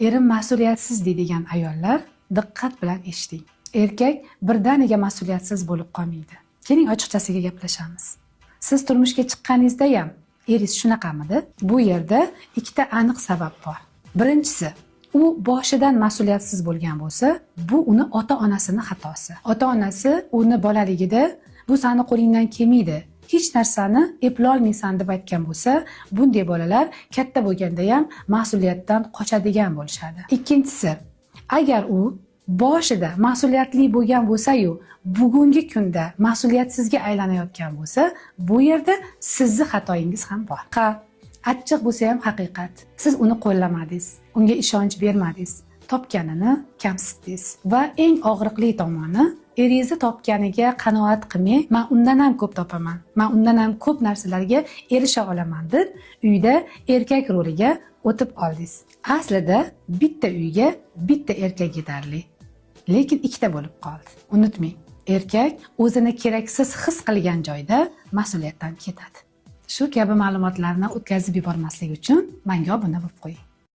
Erim mas'uliyatsiz deydigan ayollar diqqat bilan eshiting. Erkak birdaniga mas'uliyatsiz bo'lib qolmaydi. Keling ochiqchasiga gaplashamiz. Siz turmushga chiqqaningizda ham eringiz shunaqamidi? Bu yerda ikkita aniq sabab bor. Birinchisi, u boshidan mas'uliyatsiz bo'lgan bo'lsa, bu uni ota-onasining xatosi. Ota-onasi uni bolaligida bu seni qo'lingdan kelmaydi, hech narsani eplolmaysan deb aytgan bo'lsa, bunday bolalar katta bo'lganda ham mas'uliyatdan qochadigan bo'lishadi. Ikkinchisi, agar u boshida mas'uliyatli bo'lgan bo'lsa-yu, bugungi kunda mas'uliyatsizga aylanayotgan bo'lsa, bu yerda sizning xatoyingiz ham bor. Achchiq bo'lsa ham haqiqat. Siz uni qo'llamadingiz, unga ishonch bermadingiz, topganini kamsitdingiz va eng og'riqli tomoni, eringizni topganiga qanoat qilmay, men undan ham ko'p topaman, men undan ham ko'p narsalarga erisha olaman deb uyda erkak roliga o'tib oldingiz. Aslida bitta uyga bitta erkak yetarli, lekin ikkita bo'lib qoldi. Unutmang, erkak o'zini keraksiz his qilgan joyda mas'uliyatdan ketadi. Shu kabi ma'lumotlarni o'tkazib yubormaslik uchun menga obuna bo'lib qo'ying.